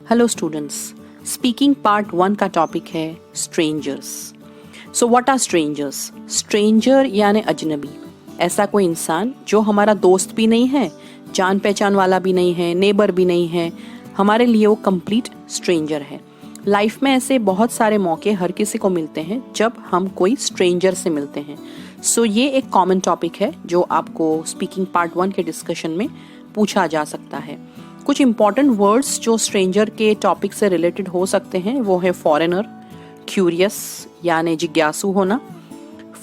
Hello students, speaking part 1 का topic है strangers. So what are strangers? Stranger यानी अजनबी, ऐसा कोई इंसान जो हमारा दोस्त भी नहीं है, जान पहचान वाला भी नहीं है, नेबर भी नहीं है, हमारे लिए वो कंप्लीट स्ट्रेंजर है। लाइफ में ऐसे बहुत सारे मौके हर किसी को मिलते हैं जब हम कोई स्ट्रेंजर से मिलते हैं। सो ये एक कॉमन टॉपिक है जो आपको स्पीकिंग पार्ट 1 के डिस्कशन में पूछा जा सकता है। कुछ इंपॉर्टेंट वर्ड्स जो स्ट्रेंजर के टॉपिक से रिलेटेड हो सकते हैं वो है फॉरेनर, क्यूरियस यानी जिज्ञासु होना,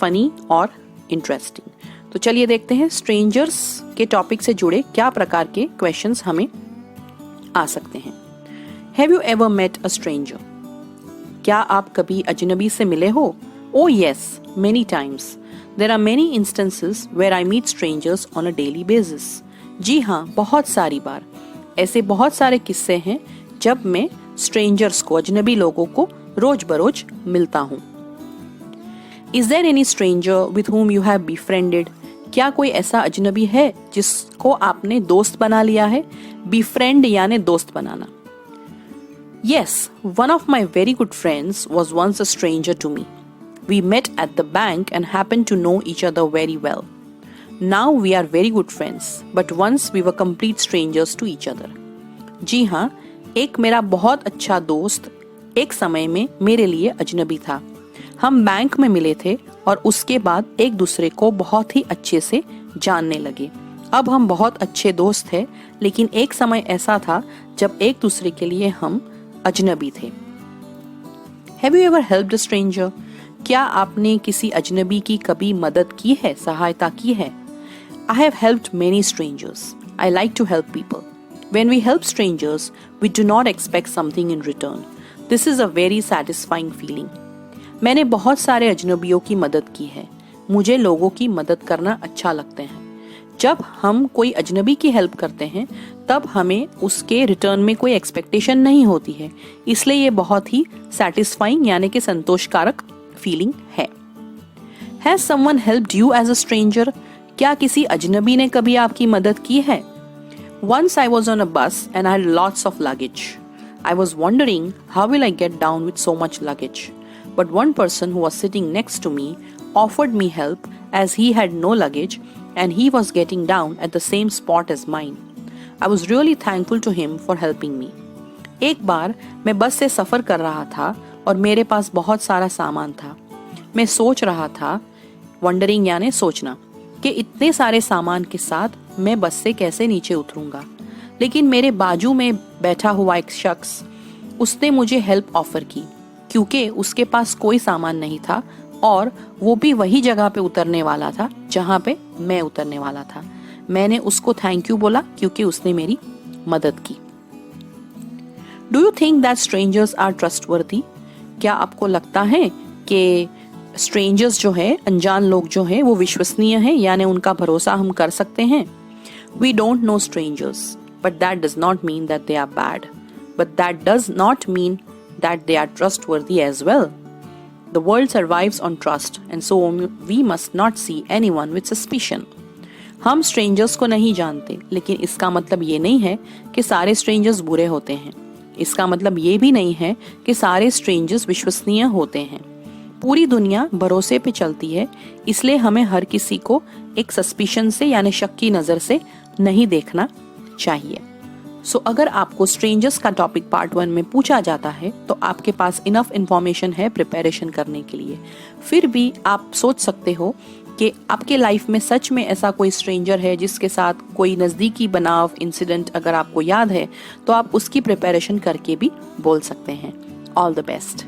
फनी और इंटरेस्टिंग। तो चलिए देखते हैं स्ट्रेंजर्स के टॉपिक से जुड़े क्या प्रकार के क्वेश्चंस हमें आ सकते हैं। Have you ever met a stranger? क्या आप कभी अजनबी से मिले हो? Oh yes, many times. There are many instances where I meet strangers on a daily basis. जी हाँ, बहुत सारी बार ऐसे बहुत सारे किस्से हैं जब मैं स्ट्रेंजर्स को, अजनबी लोगों को रोज बरोज मिलता हूँ। Is there any stranger with whom you have befriended? क्या कोई ऐसा अजनबी है जिसको आपने दोस्त बना लिया है? Befriend यानी दोस्त बनाना। Yes, one of my very good friends was once a stranger to me. We met at the bank and happened to know each other very well. Now we are very good friends, but once we were complete strangers to each other. जी हाँ, एक मेरा बहुत अच्छा दोस्त एक समय में मेरे लिए अजनबी था। हम बैंक में मिले थे और उसके बाद एक दूसरे को बहुत ही अच्छे से जानने लगे। अब हम बहुत अच्छे दोस्त थे, लेकिन एक समय ऐसा था जब एक दूसरे के लिए हम अजनबी थे। Have you ever helped a stranger? क्या आपने किसी अजनबी की कभी मदद की है, सहायता की है? I have helped many strangers. I like to help people. When we help strangers, we do not expect something in return. This is a very satisfying feeling. मैंने बहुत सारे अजनबियों की मदद की है। मुझे लोगों की मदद करना अच्छा लगता है। जब हम कोई अजनबी की हेल्प करते हैं तब हमें उसके रिटर्न में कोई एक्सपेक्टेशन नहीं होती है, इसलिए ये बहुत ही सेटिस्फाइंग यानी कि संतोषकारक फीलिंग है। Has someone helped you as a stranger? क्या किसी अजनबी ने कभी आपकी मदद की है? Once I was on a bus and I had lots of luggage. I was wondering how will I get down with so much luggage. But one person who was sitting next to me offered me help as he had no luggage and he was getting down at the same spot as mine. I was really thankful to him for helping me. एक बार मैं बस से सफर कर रहा था और मेरे पास बहुत सारा सामान था। मैं सोच रहा था, वंडरिंग यानी सोचना, कि इतने सारे सामान के साथ मैं बस से कैसे नीचे उतरूंगा। लेकिन मेरे बाजू में बैठा हुआ एक शख्स, उसने मुझे हेल्प ऑफर की क्योंकि उसके पास कोई सामान नहीं था और वो भी वही जगह पे उतरने वाला था जहाँ पे मैं उतरने वाला था। मैंने उसको थैंक यू बोला क्योंकि उसने मेरी मदद की। Do you think that strangers are trustworthy? क्या आपको लगता है कि स्ट्रेंजर्स जो है, अनजान लोग जो है, वो विश्वसनीय है यानी उनका भरोसा हम कर सकते हैं? We don't know strangers, but that does not mean that they are bad. But that does not mean that they are trustworthy as well. The world survives on trust, and so we must not see anyone with suspicion. हम strangers को नहीं जानते, लेकिन इसका मतलब ये नहीं है कि सारे स्ट्रेंजर्स बुरे होते हैं। इसका मतलब ये भी नहीं है कि सारे स्ट्रेंजर्स विश्वसनीय होते हैं। पूरी दुनिया भरोसे पे चलती है, इसलिए हमें हर किसी को एक सस्पिशन से यानी शक की नजर से नहीं देखना चाहिए। सो अगर आपको स्ट्रेंजर्स का टॉपिक पार्ट 1 में पूछा जाता है तो आपके पास इनफ इंफॉर्मेशन है प्रिपरेशन करने के लिए। फिर भी आप सोच सकते हो कि आपके लाइफ में सच में ऐसा कोई स्ट्रेंजर है जिसके साथ कोई नज़दीकी बनाव इंसिडेंट अगर आपको याद है तो आप उसकी प्रिपरेशन करके भी बोल सकते हैं। All the best.